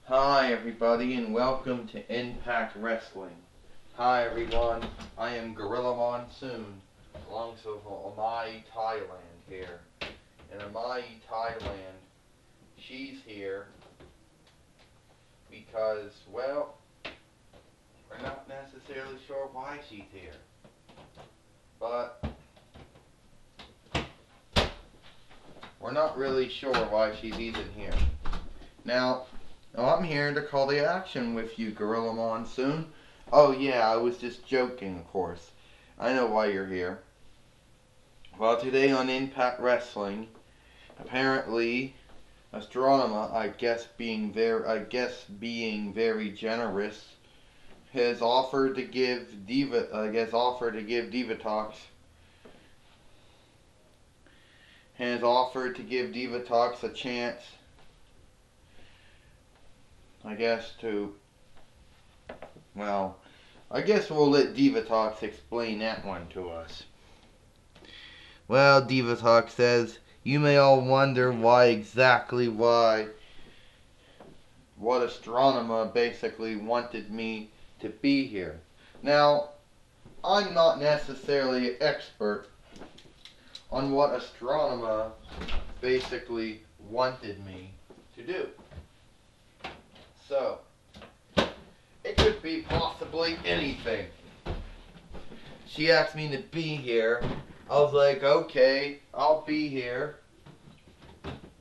Hi everybody and welcome to Impact Wrestling. Hi everyone, I am Gorilla Monsoon, alongside Amai Thailand here. And Amai Thailand, she's here because, well, we're not necessarily sure why she's here. But we're not really sure why she's even here. Now, I'm here to call the action with you, Gorilla Monsoon. Oh yeah, I was just joking, of course. I know why you're here. Well, today on Impact Wrestling, apparently, Astronema, I guess being very generous, has offered to give Divatox a chance, I guess we'll let Divatox explain that one to us. Well, Divatox says, you may all wonder what Astronema basically wanted me to be here. Now, I'm not necessarily an expert on what Astronema basically wanted me to do. So, it could be possibly anything. She asked me to be here. I was like, okay, I'll be here.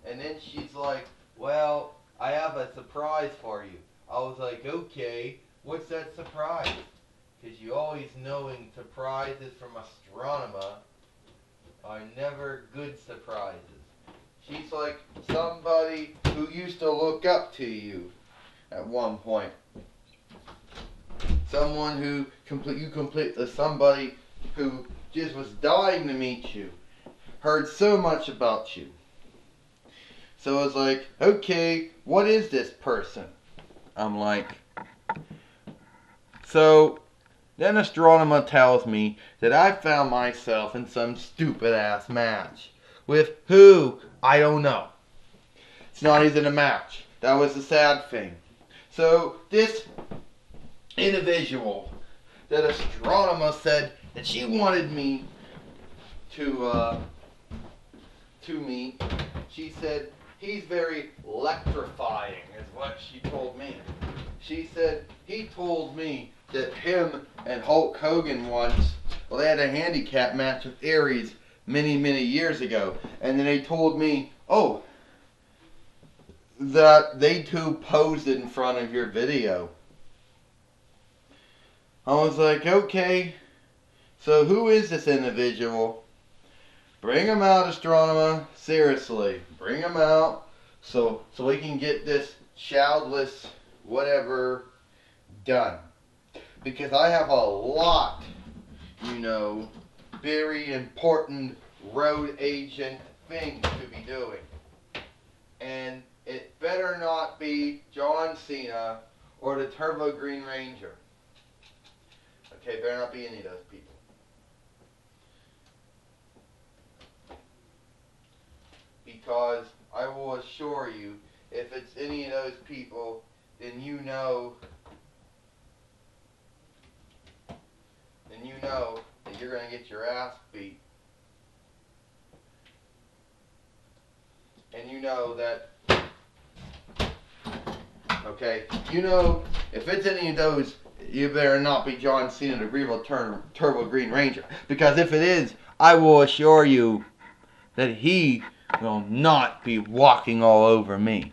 And then she's like, well, I have a surprise for you. I was like, okay, what's that surprise? Because you always knowing surprises from Astronema are never good surprises. She's like somebody who used to look up to you at one point. Someone who somebody who just was dying to meet you. Heard so much about you. So I was like, okay, what is this person? I'm like, so then Astronema tells me that I found myself in some stupid ass match. With who? I don't know. It's not even a match. That was the sad thing. So this individual that Astronema said that she wanted me to meet, she said he's very electrifying is what she told me. She said he told me that him and Hulk Hogan once, well, they had a handicap match with Aries many years ago, and then they told me, oh, that they two posed in front of your video. I was like, okay, so who is this individual? Bring him out, Astronema. Seriously, bring him out so we can get this childless whatever done. Because I have a lot, very important road agent things to be doing. And it better not be John Cena or the Turbo Green Ranger. Okay, better not be any of those people. Because I will assure you, if it's any of those people, then you know that you're going to get your ass beat. And you know that, okay, if it's any of those, you better not be John Cena, the real Turbo Green Ranger. Because if it is, I will assure you that he will not be walking all over me.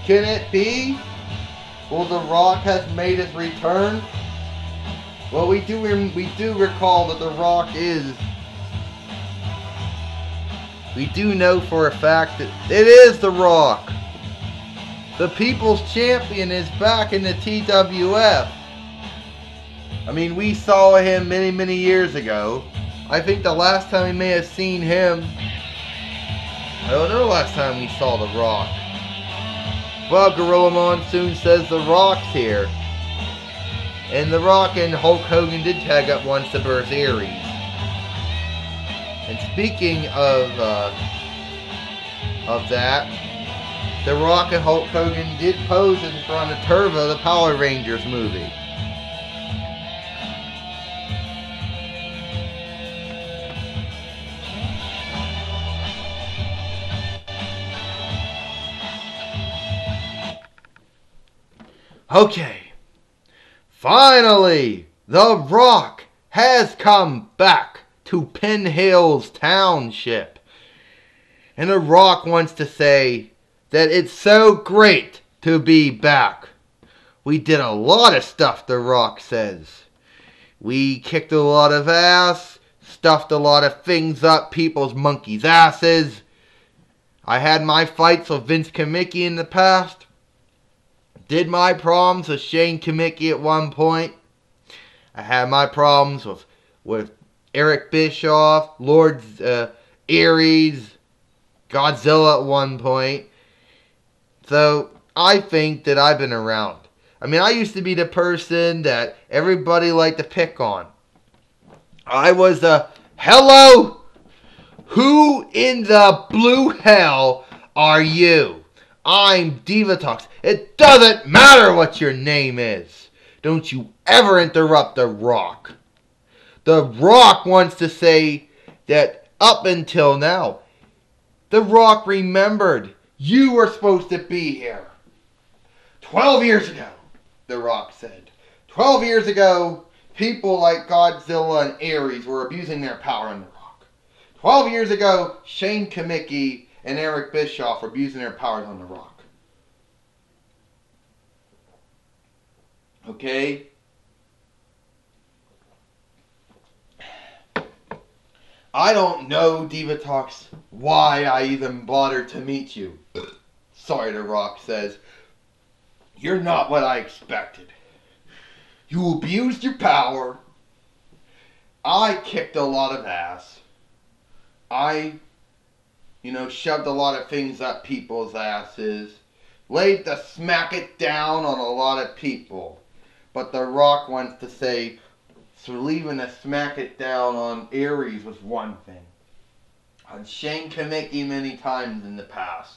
Can it be? Well, The Rock has made his return. Well, we do recall that The Rock is we do know for a fact that it is The Rock. The People's Champion is back in the TWF. I mean, we saw him many, many years ago. I think the last time we may have seen him, I don't know the last time we saw The Rock. Well, Gorilla Monsoon says The Rock's here. And The Rock and Hulk Hogan did tag up once to birth Aries. And speaking of that, The Rock and Hulk Hogan did pose in front of Turbo, the Power Rangers movie. Okay, finally, The Rock has come back to Penn Hills Township. And The Rock wants to say that it's so great to be back. We did a lot of stuff, The Rock says. We kicked a lot of ass, stuffed a lot of things up people's monkeys' asses. I had my fights with Vince Kamicki in the past. Did my problems with Shane Kamicki at one point. I had my problems with Eric Bischoff, Lord Aries, Godzilla at one point. So I think that I've been around. I mean, I used to be the person that everybody liked to pick on. I was hello? Who in the blue hell are you? I'm Divatox. It doesn't matter what your name is. Don't you ever interrupt The Rock. The Rock wants to say that up until now, The Rock remembered you were supposed to be here. 12 years ago, The Rock said. 12 years ago, people like Godzilla and Aries were abusing their power on The Rock. 12 years ago, Shane Kamicki and Eric Bischoff were abusing their powers on The Rock. Okay? I don't know, Divatox, why I even bothered to meet you. Sorry, The Rock says. You're not what I expected. You abused your power. I kicked a lot of ass. I, shoved a lot of things up people's asses. Laid the smack it down on a lot of people. But The Rock wants to say, so leaving to smack it down on Aries was one thing. On Shane Kamicki many times in the past.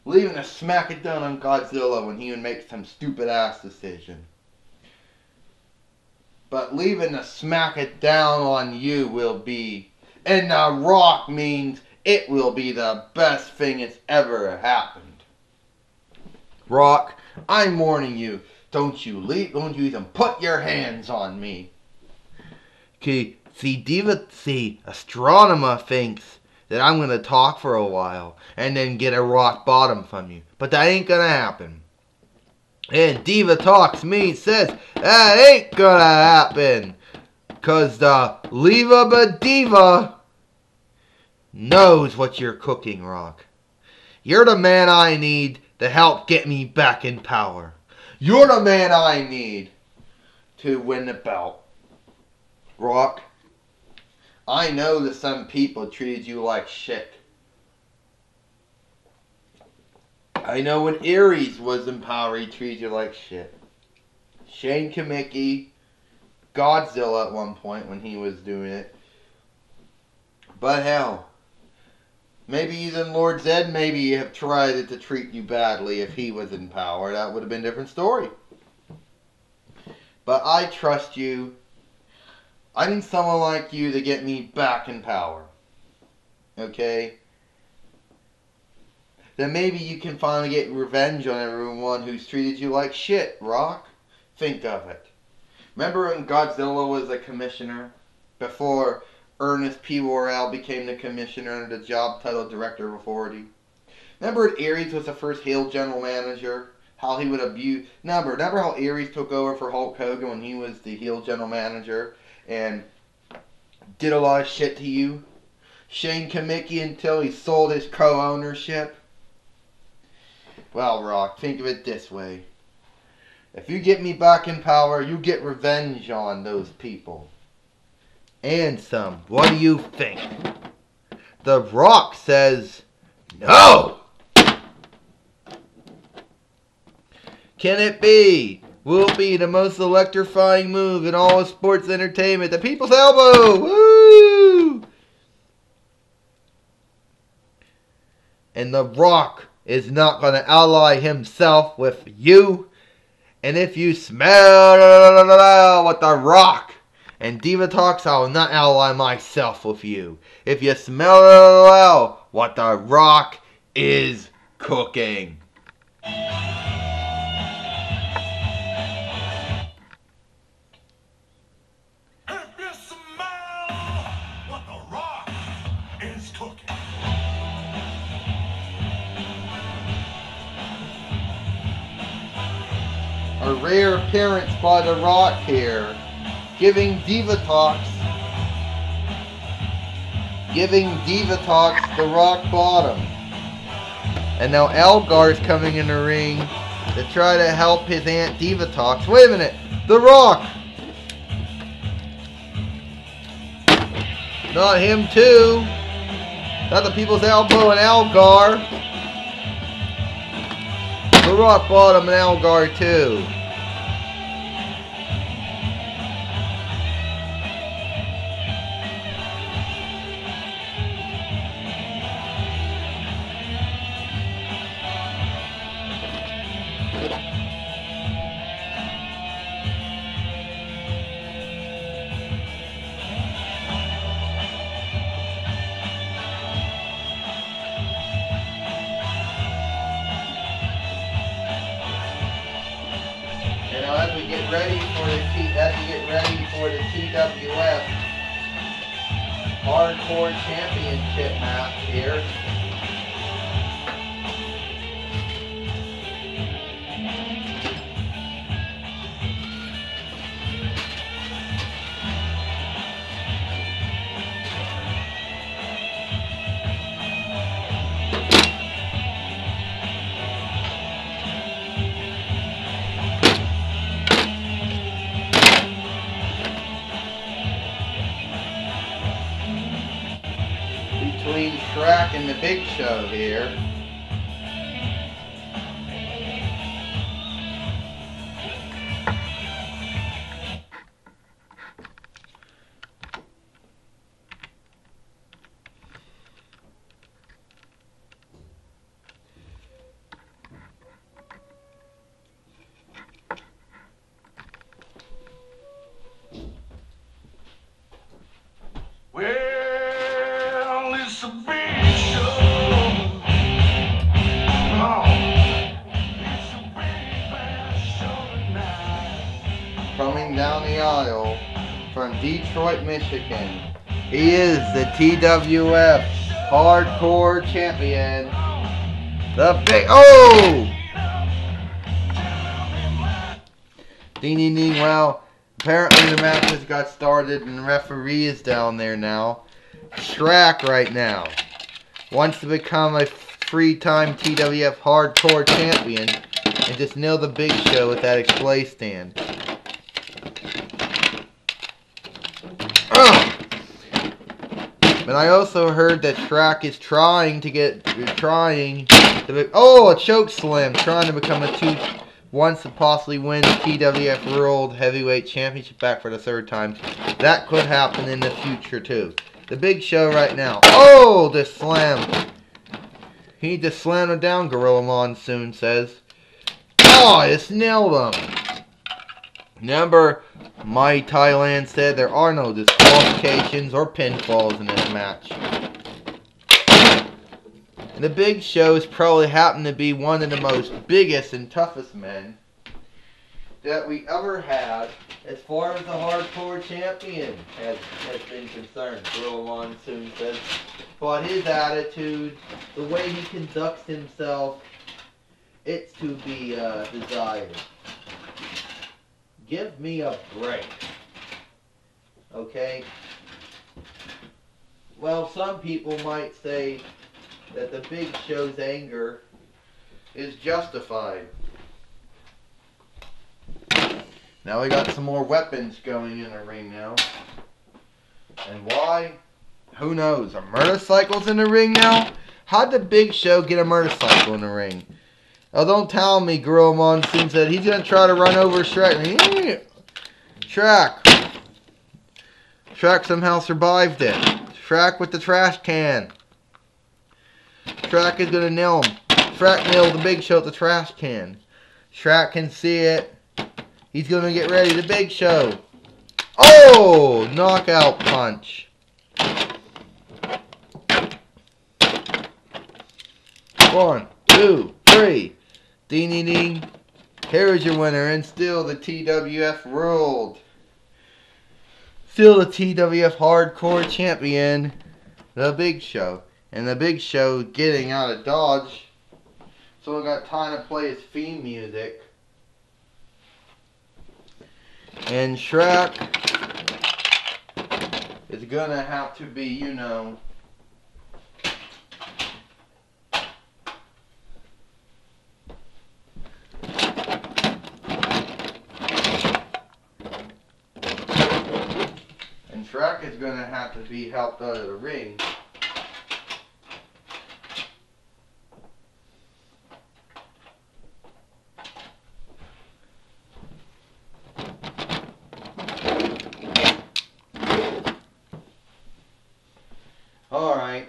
Leaving to smack it down on Godzilla when he would make some stupid ass decision. But leaving to smack it down on you will be, and The Rock means it will be the best thing that's ever happened. Rock, I'm warning you. Don't you even put your hands on me. Okay, see, Astronomer thinks that I'm going to talk for a while and then get a rock bottom from you. But that ain't going to happen. And Divatox says that ain't going to happen. Because the Leva Badiva knows what you're cooking, Rock. You're the man I need to help get me back in power. You're the man I need to win the belt. Rock, I know that some people treated you like shit. I know when Aries was in power, he treated you like shit. Shane Kamicki, Godzilla at one point when he was doing it. But hell, maybe even Lord Zed maybe have tried to treat you badly if he was in power. That would have been a different story. But I trust you. I need someone like you to get me back in power. Okay? Then maybe you can finally get revenge on everyone who's treated you like shit, Rock. Think of it. Remember when Godzilla was a commissioner? Before Ernest P. Worrell became the commissioner under the job title Director of Authority? Remember when Aries was the first heel general manager? How he would abuse... Remember how Aries took over for Hulk Hogan when he was the heel general manager? And did a lot of shit to you? Shane Kamicki until he sold his co-ownership? Well, Rock, think of it this way. If you get me back in power, you get revenge on those people. And some. What do you think? The Rock says, no! Can it be? Will it be the most electrifying move in all of sports entertainment? The People's Elbow! Woo! And The Rock is not going to ally himself with you. And if you smell what The Rock and Diva Talks, I will not ally myself with you. If you smell what The Rock is cooking. A rare appearance by The Rock here, giving Diva Talks the rock bottom. And now Algar's coming in the ring to try to help his Aunt Diva Talks. Wait a minute, The Rock! Not him too. Not the People's Elbow and Algar. The rock bottom and Algar too. As we get ready for the TWF Hardcore Championship match here. Between Shrek and the Big Show here. It's a big show. Oh, it's a big show tonight. Coming down the aisle from Detroit, Michigan. He is the TWF Hardcore Champion. The Big... Oh! Ding, ding, ding. Well, apparently the match has got started and the referee is down there now. Shrek right now wants to become a three-time TWF Hardcore Champion and just nail the Big Show with that display stand. But I also heard that Shrek is trying to oh, a choke slam, trying to become wants to possibly win the TWF World Heavyweight Championship back for the third time. That could happen in the future too. The Big Show right now. Oh, the slam. He just slammed him down, Gorilla Monsoon says. Oh, just nailed him. Remember, my Thailand said there are no disqualifications or pinfalls in this match. And the Big Show has probably happened to be one of the most biggest and toughest men that we ever had as far as the Hardcore Champion has been concerned, Gorilla Monsoon says. But his attitude, the way he conducts himself, it's to be desired. Give me a break. Okay? well, some people might say that the Big Show's anger is justified. Now we got some more weapons going in the ring now. And why? Who knows? A motorcycle's in the ring now? How'd the Big Show get a motorcycle in the ring? Oh, don't tell me Gorilla Monsoon said he's going to try to run over Shrek. Shrek somehow survived it. Shrek with the trash can. Shrek is going to nail him. Shrek nailed the Big Show with the trash can. Shrek can see it. He's going to get ready. The Big Show. Oh! Knockout punch. One, two, three. Ding, ding, ding. Here's your winner, and still the TWF World. Still the TWF Hardcore Champion, the Big Show. And the Big Show getting out of Dodge. So we got time to play his theme music. And Shrek is gonna have to be, you know, Shrek is going to have to be helped out of the ring. Alright.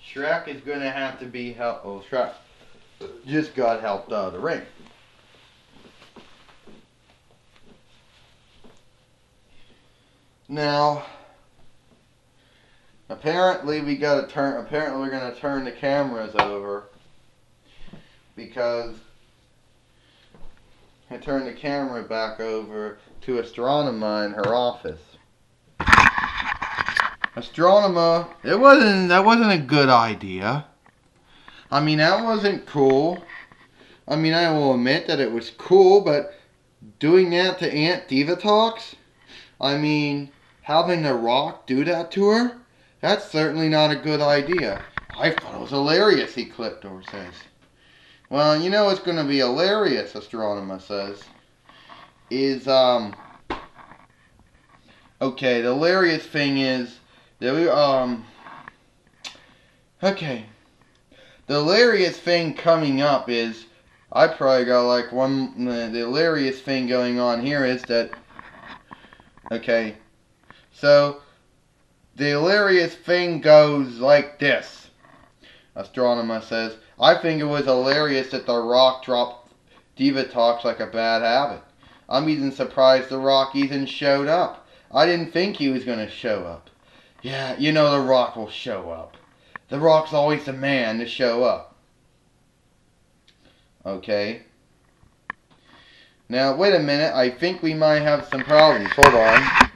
Shrek is going to have to be helped. Oh, Shrek just got helped out of the ring. Now, apparently we're going to turn the cameras over because I turned the camera back over to Astronema in her office. Astronema, that wasn't a good idea. I mean, that wasn't cool. I mean, I will admit that it was cool, but doing that to Aunt Divatox? I mean, having The Rock do that to her? That's certainly not a good idea. I thought it was hilarious, Ecliptor says. Well, you know what's going to be hilarious, Astronema says, is, okay, the hilarious thing is, that okay, the hilarious thing coming up is, I probably got like the hilarious thing going on here is that, okay, so, the hilarious thing goes like this. Astronema says, I think it was hilarious that The Rock dropped Divatox like a bad habit. I'm even surprised The Rock even showed up. I didn't think he was going to show up. Yeah, you know The Rock will show up. The Rock's always the man to show up. Okay. Now, wait a minute. I think we might have some problems. Hold on.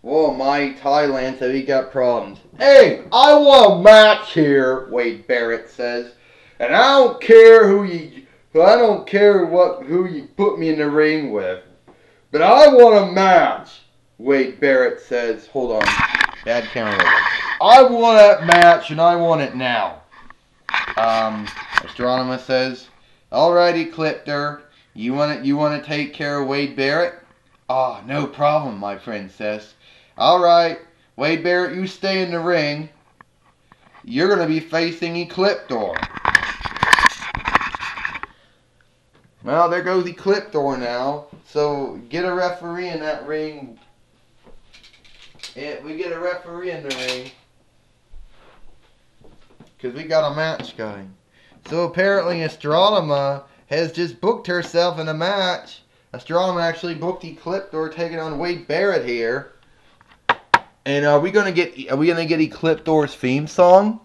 Whoa, my Thailand said he got problems. Hey, I want a match here, Wade Barrett says. And I don't care who you put me in the ring with. But I want a match, Wade Barrett says. Hold on. Bad camera. I want that match and I want it now. Astronema says, alrighty, Ecliptor. You want to take care of Wade Barrett? Ah, no problem, my friend says. Alright, Wade Barrett, you stay in the ring. You're going to be facing Ecliptor. Well, there goes Ecliptor now. So, get a referee in that ring. Yeah, we get a referee in the ring. Because we got a match going. So, apparently, Astronema has just booked herself in a match. Astronema actually booked Ecliptor taking on Wade Barrett here. And are we gonna get Ecliptor's theme song?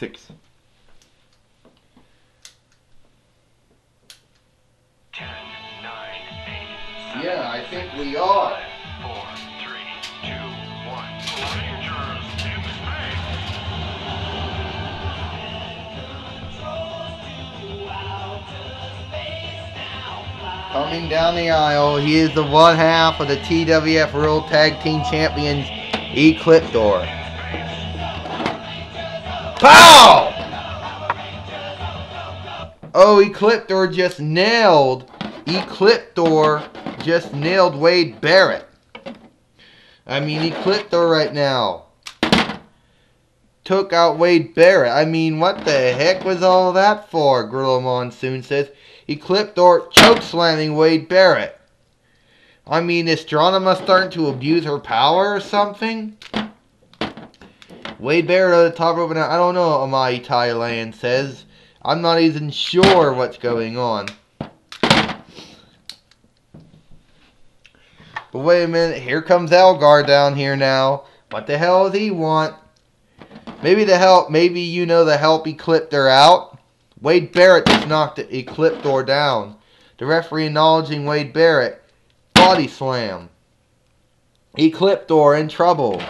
6. 10, 9, 8, 7, Yeah, I think we are. 4, 3, 2, 1. Rangers in space. Coming down the aisle, he is the one half of the TWF World Tag Team Champions, Ecliptor. Pow! Oh, Ecliptor just nailed Wade Barrett. I mean, Ecliptor right now took out Wade Barrett. I mean, what the heck was all that for? Gorilla Monsoon says. Ecliptor chokeslamming Wade Barrett. I mean, is Stronema starting to abuse her power or something? Wade Barrett at the top rope now. I don't know, Amai Thailand says. I'm not even sure what's going on. But wait a minute, here comes Elgar down here now. What the hell does he want? Maybe to help Ecliptor out. Wade Barrett just knocked Ecliptor down. The referee acknowledging Wade Barrett. Body slam. Ecliptor in trouble.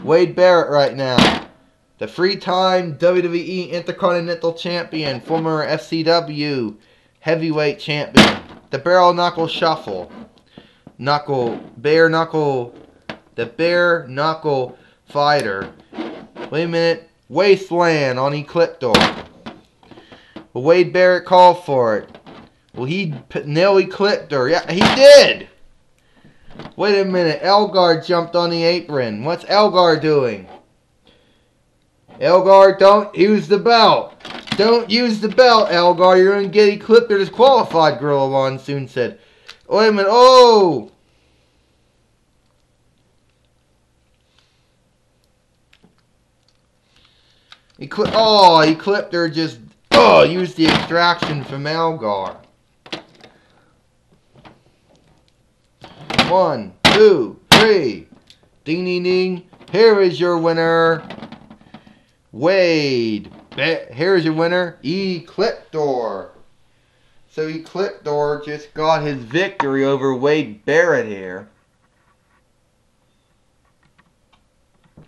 Wade Barrett right now. The 3-time WWE Intercontinental Champion. Former FCW Heavyweight Champion. The Bare Knuckle Shuffle. The Bare Knuckle Fighter. Wait a minute. Wasteland on Ecliptor. But Wade Barrett called for it. Well, he nailed Ecliptor. Yeah, he did. Wait a minute. Elgar jumped on the apron. What's Elgar doing? Elgar, don't use the belt. Don't use the belt, Elgar. You're going to get Ecliptor disqualified, Gorilla Monsoon said. Wait a minute. Oh! Ecliptor just used the extraction from Elgar. 1, 2, 3. Ding, ding, ding. Here is your winner, Wade. Here's your winner, Ecliptor. So Ecliptor just got his victory over Wade Barrett here.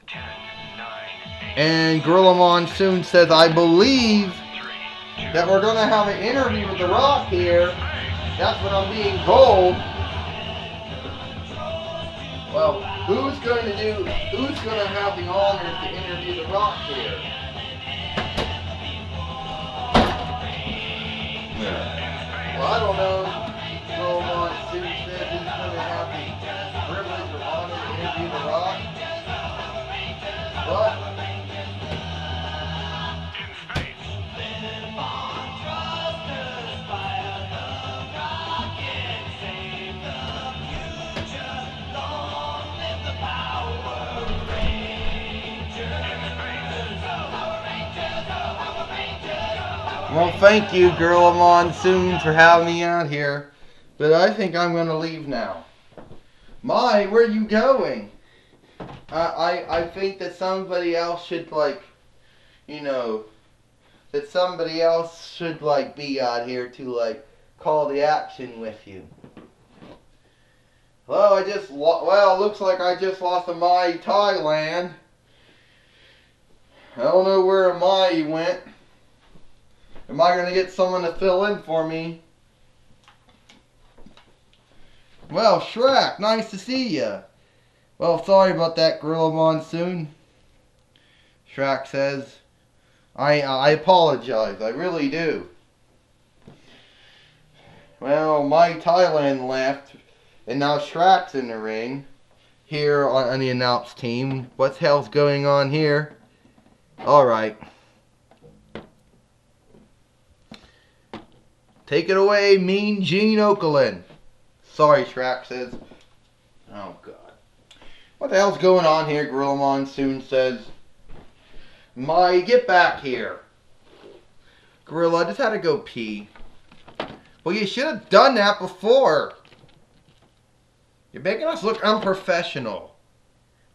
10, 9, 8, And Gorilla Monsoon says, I believe that we're going to have an interview with The Rock here. That's what I'm being told. Well, who's going to have the honor to interview The Rock here? Well, I don't know. Gorilla Monsoon said who's going to have the privilege or honor to interview The Rock. But well, thank you, Gorilla Monsoon, for having me out here. But I think I'm going to leave now. Where are you going? I think that somebody else should, be out here to, call the action with you. Well, looks like I just lost to Mai Thailand. I don't know where Mai went. Am I going to get someone to fill in for me? Well, Shrek, nice to see you. Well, sorry about that, Gorilla Monsoon. Shrek says, I apologize, I really do. Well, Mai Thailand left, and now Shrek's in the ring. Here on the announced team. What the hell's going on here? Alright. Take it away, Mean Gene Okerlund. Sorry, Shrek says. Oh, God. What the hell's going on here, Gorilla Monsoon says. Mai, get back here. Gorilla, I just had to go pee. Well, you should have done that before. You're making us look unprofessional.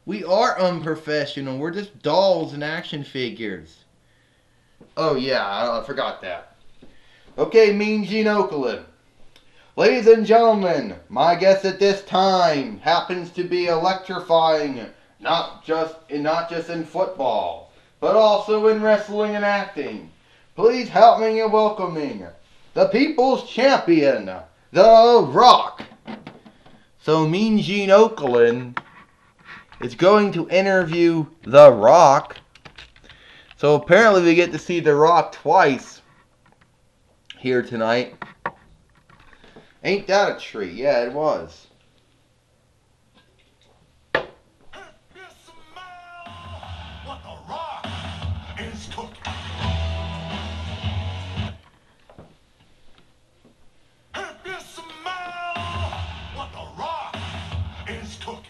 We are unprofessional. We're just dolls and action figures. Oh yeah, I forgot that. Okay, Mean Gene Okerlund. Ladies and gentlemen, my guest at this time happens to be electrifying, not just in football, but also in wrestling and acting. Please help me in welcoming the People's Champion, The Rock. So Mean Gene Okerlund is going to interview The Rock. So apparently we get to see The Rock twice here tonight. Ain't that a treat? Yeah, it was. You smell what the Rock is cooking. If you smell what the Rock is cooking.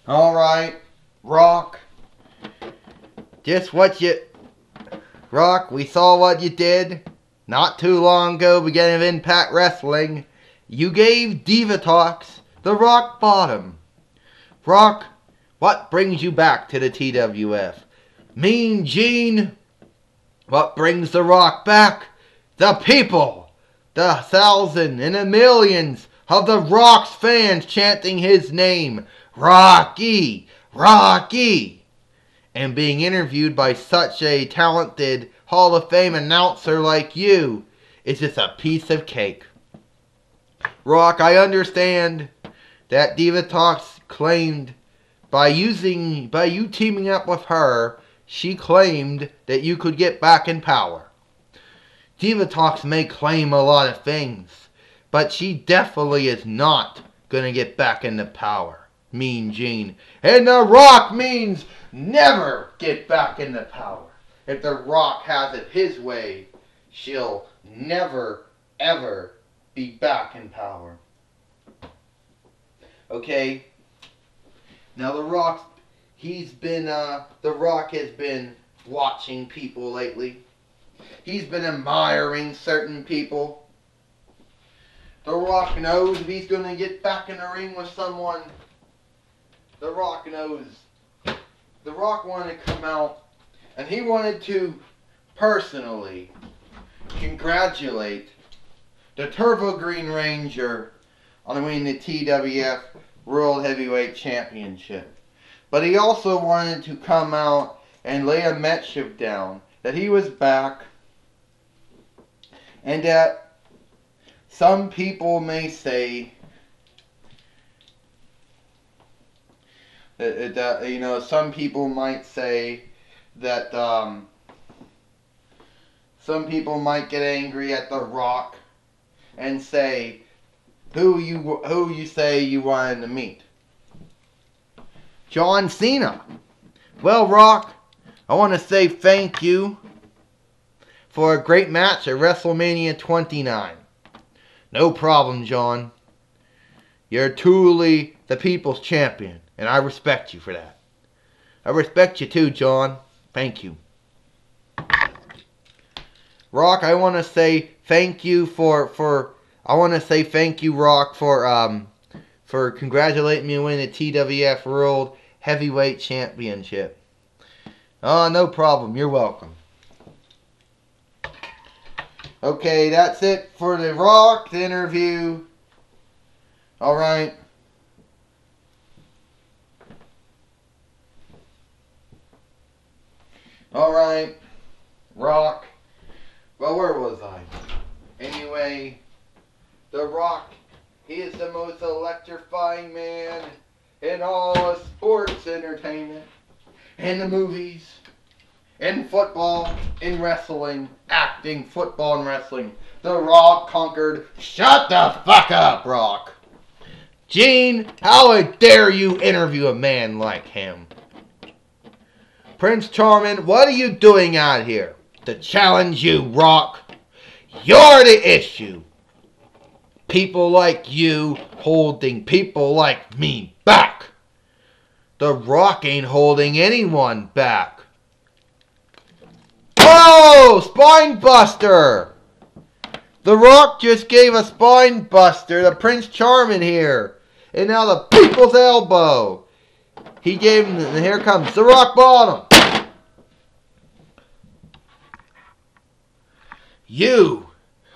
Alright, Rock. Rock, we saw what you did not too long ago, beginning of Impact Wrestling. You gave Diva Talks the rock bottom. Rock, what brings you back to the TWF? Mean Gene, what brings The Rock back? The people, the thousands and the millions of The Rock's fans chanting his name, Rocky, Rocky, and being interviewed by such a talented Hall of Fame announcer like you is just a piece of cake. Rock, I understand that Diva Talks claimed by you teaming up with her, she claimed that you could get back in power. Diva Talks may claim a lot of things, but she definitely is not going to get back into power. Mean Gene. And The Rock means never get back into power. If The Rock has it his way, she'll never, ever be back in power. Okay? Now The Rock has been watching people lately. He's been admiring certain people. The Rock knows if he's going to get back in the ring with someone, The Rock knows. The Rock wanted to come out, and he wanted to personally congratulate the Turbo Green Ranger on winning the TWF World Heavyweight Championship. But he also wanted to come out and lay a message down that he was back, and that some people may say some people might say that some people might get angry at The Rock and say, who you say you wanted to meet? John Cena. Well, Rock, I want to say thank you for a great match at WrestleMania 29. No problem, John. You're truly the people's champion, and I respect you for that. I respect you too, John. Thank you. Rock, I want to say thank you Rock, for congratulating me on winning the TWF World Heavyweight Championship. Oh, no problem. You're welcome. Okay, that's it for The Rock, the interview. Alright. Alright. Rock. Well, where was I? Anyway, The Rock, he is the most electrifying man in all of sports entertainment. in the movies, in football, in wrestling, acting, football, and wrestling. The Rock conquered. Shut the fuck up, Rock. Gene, how dare you interview a man like him? Prince Charming, what are you doing out here? To challenge you, Rock. You're the issue. People like you holding people like me back. The Rock ain't holding anyone back. Oh, spine buster! The Rock just gave a spine buster to Prince Charming here. And now the people's elbow. He gave him, and here comes the Rock Bottom. You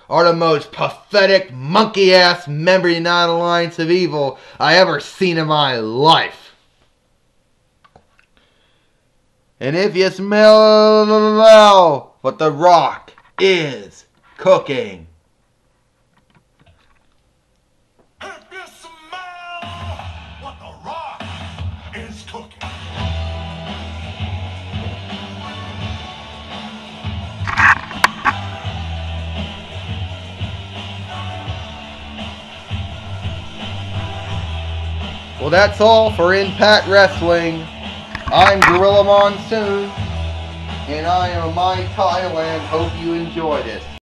are the most pathetic, monkey-ass member of the United Alliance of Evil I ever seen in my life. And if you smell what the Rock is cooking. If you smell what the Rock is cooking. Well, that's all for Impact Wrestling. I'm Gorilla Monsoon, and I am a My Thailand. Hope you enjoy this.